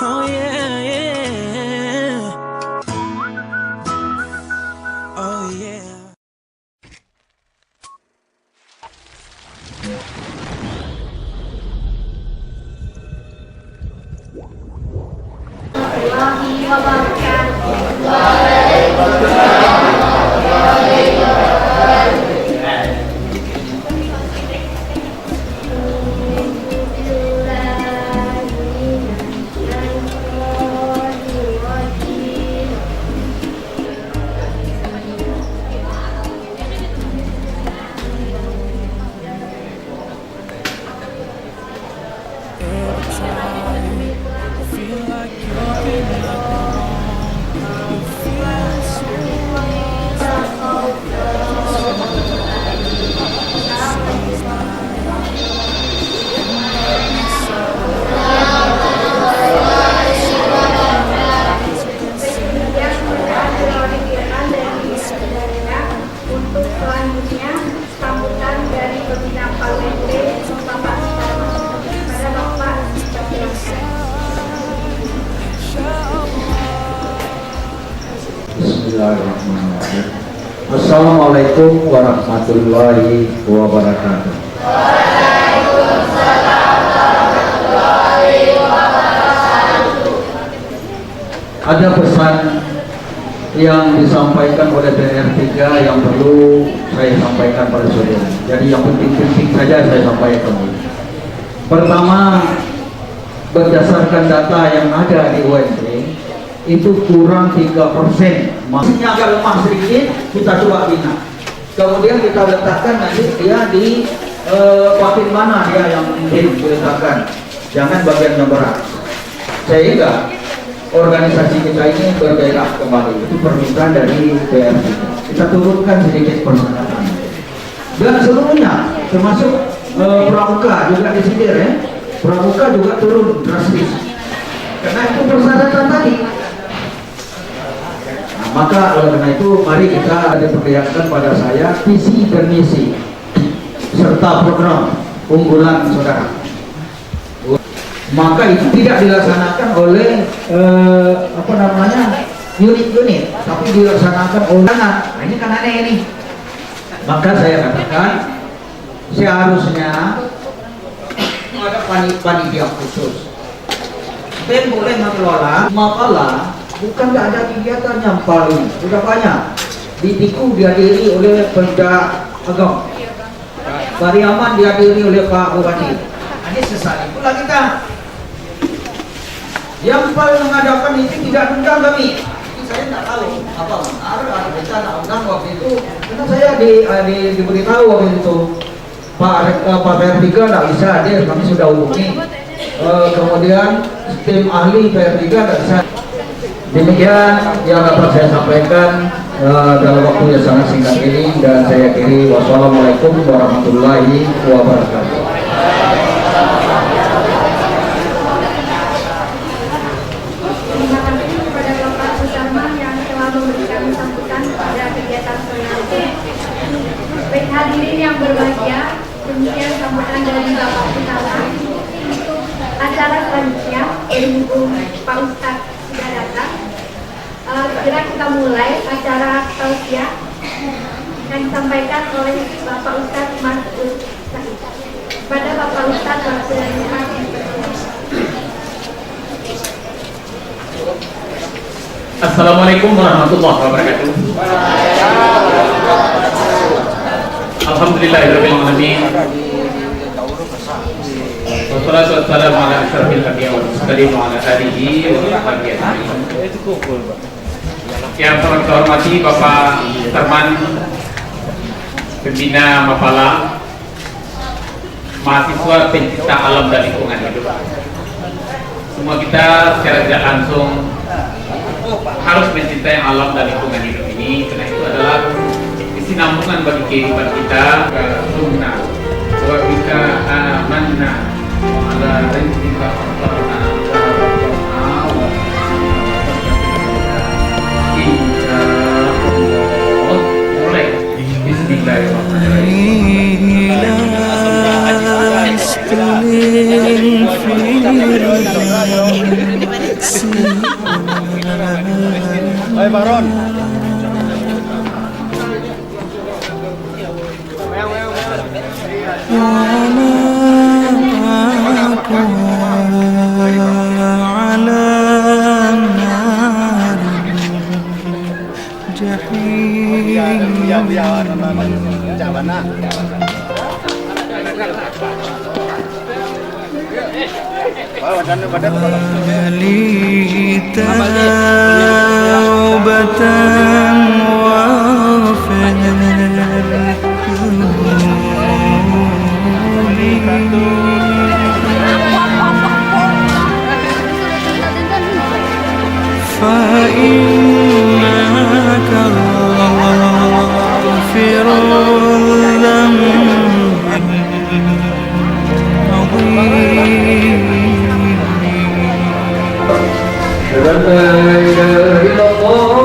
Oh yeah, yeah. Oh yeah. Warahmatullahi wabarakatuh. Untuk selanjutnya sambutan dari pembina Palente Bapak pada Bapak silakan. Bismillahirrahmanirrahim. Assalamualaikum warahmatullahi wabarakatuh. Ada pesan yang disampaikan oleh PR3 yang perlu saya sampaikan pada saudara. Jadi yang penting-penting saja saya sampaikan. Pertama, berdasarkan data yang ada di UMP, itu kurang 3%. Masihnya agak lemah sedikit, kita coba bina. Kemudian kita letakkan nanti dia di patin mana dia yang mungkin diletakkan. Jangan bagian yang berat. Sehingga organisasi kita ini bergairah kembali. Itu permintaan dari PR. Kita turunkan sedikit persyaratan. Dan seluruhnya, termasuk pramuka juga disindir ya. Pramuka juga turun drastis. Karena itu persyaratan tadi. Nah, maka oleh karena itu mari kita diperlihatkan pada saya visi dan misi serta program unggulan saudara. Maka itu tidak dilaksanakan oleh unit-unit, tapi dilaksanakan oleh nah ini kan aneh ini. Maka saya katakan seharusnya ada panitia khusus dan boleh mengelola makalah. Bukan tidak ada kegiatan yang paling sudah banyak di Tiku dihadiri oleh Pemda Agam, Pariaman dihadiri oleh Pak Bupati. Ini sesat itulah kita. Yang paling mengadakan itu tidak undang kami. Itu saya tidak tahu apa ada rencana undang waktu itu. Karena saya diberitahu waktu itu Pak PR3 tidak bisa hadir, kami sudah hubungi. Kemudian tim ahli PR3 tidak bisa. Demikian yang dapat saya sampaikan dalam waktu yang sangat singkat ini, dan saya akhiri. Wassalamualaikum warahmatullahi wabarakatuh. Terima kasih kepada Bapak Usama yang telah memberikan sambutan pada kegiatan sore ini. Baik hadirin yang berbahagia, demikian sambutan dari Bapak Usama. Untuk acara selanjutnya, berhubung Pak Ustadz sudah datang, segera kita mulai acara tausiah yang disampaikan oleh Bapak Ustadz Mas'ud Said. Pada Bapak Ustadz waktu dan Assalamualaikum warahmatullahi wabarakatuh. Alhamdulillahirabbil alamin. Wassalatu wassalamu ala asyrofil anbiya'i wal mursalin wa ala alihi wa sahbihi ajma'in. Yang sangat saya hormati Bapak Tarman, Pembina Mapala, mahasiswa pencipta alam dan lingkungan hidup. Semua kita secara tidak langsung harus mencintai alam dan lingkungan hidup ini, karena itu adalah kesinambungan bagi kehidupan kita. Sunnah wa bika amanna wa ala rizqika fatarna mulai. Bismillahirrahmanirrahim. Baron. على النار الجحيم Biar nama Jabana. لي توبة واغفر فإنك غافر الذنب العظيم أشهد أن لا إله إلا الله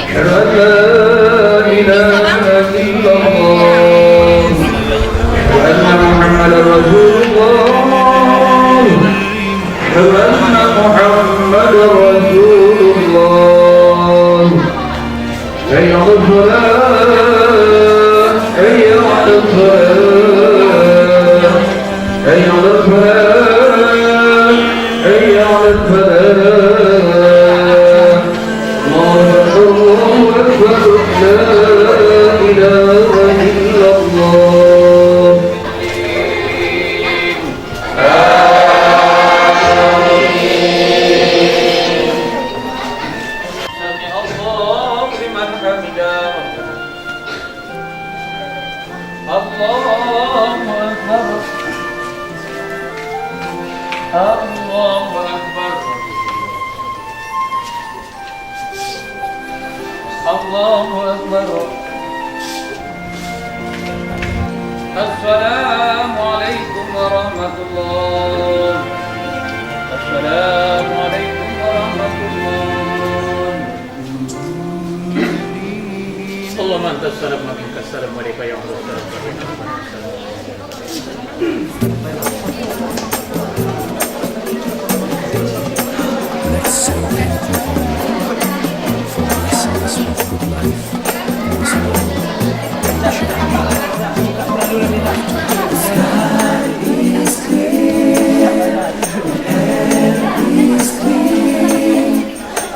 أشهد أن لا إله إلا الله أشهد أن محمدا رسول الله أشهد أن محمدا رسول الله حي على الصلاة حي على الصلاة حي على الصلاة حي على الفلاح الله أكبر لا إله إلا الله الله لمن حمده الله أكبر الله أكبر الله أكبر السلام عليكم ورحمة الله السلام عليكم ورحمة الله اللهم أنت السلام ومنك السلام عليك يا الله Let's say thank you all for blessing us with good life in this world, inshallah. The sky is clear, the air is clean,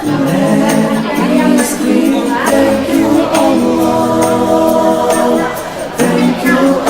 the land is clean. Thank you Allah, thank you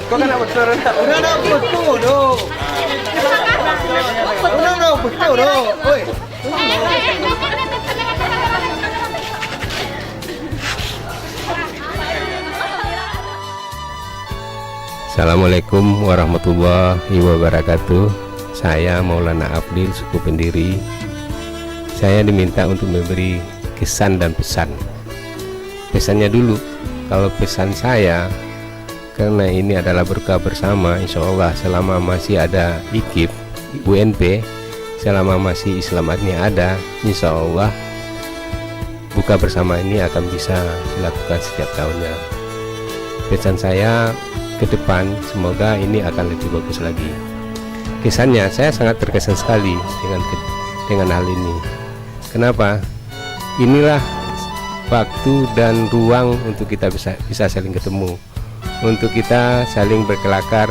Kau kan nak betul nak. Udah nak betul doh. Udah nak betul doh. Oi. Assalamualaikum warahmatullahi wabarakatuh. Saya Maulana Abdil, suku Pendiri. Saya diminta untuk memberi kesan dan pesan. Pesannya dulu, kalau pesan saya, karena ini adalah berkah bersama, insya Allah selama masih ada IKIP, UNP, selama masih Islamatnya ada, insya Allah buka bersama ini akan bisa dilakukan setiap tahunnya. Pesan saya ke depan, semoga ini akan lebih bagus lagi. Kesannya, saya sangat terkesan sekali dengan hal ini. Kenapa? Inilah waktu dan ruang untuk kita bisa saling ketemu, untuk kita saling berkelakar,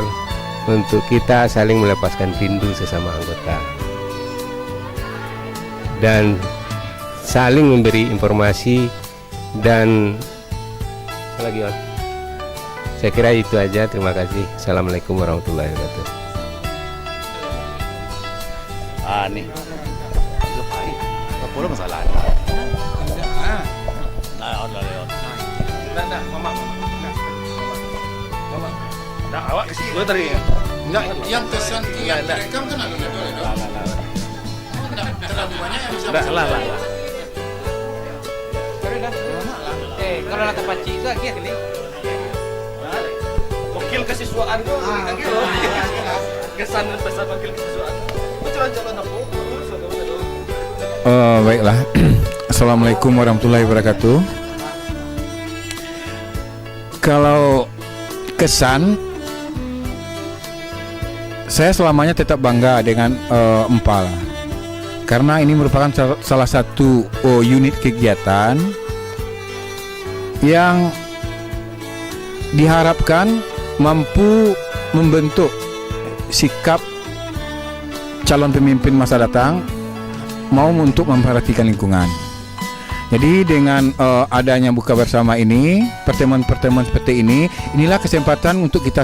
untuk kita saling melepaskan rindu sesama anggota, dan saling memberi informasi. Dan apa lagi, Om? Saya kira itu aja. Terima kasih. Assalamualaikum warahmatullahi wabarakatuh. Nih. Lepai. Apa pula masalah? Nah, mama. Nah, awak kesini. Gue tadi. Enggak, yang kesan yang direkam kan ada terlalu banyak yang bisa. Lah. Kalau nak paci itu lagi kali. Wakil kesiswaan tuh gitu. Kesan dan pesan wakil kesiswaan. Calon-calon aku. Baiklah. Assalamualaikum warahmatullahi wabarakatuh. Kalau kesan, saya selamanya tetap bangga dengan Empal, karena ini merupakan salah satu unit kegiatan yang diharapkan mampu membentuk sikap calon pemimpin masa datang mau untuk memperhatikan lingkungan. Jadi dengan adanya buka bersama ini, pertemuan-pertemuan seperti ini, inilah kesempatan untuk kita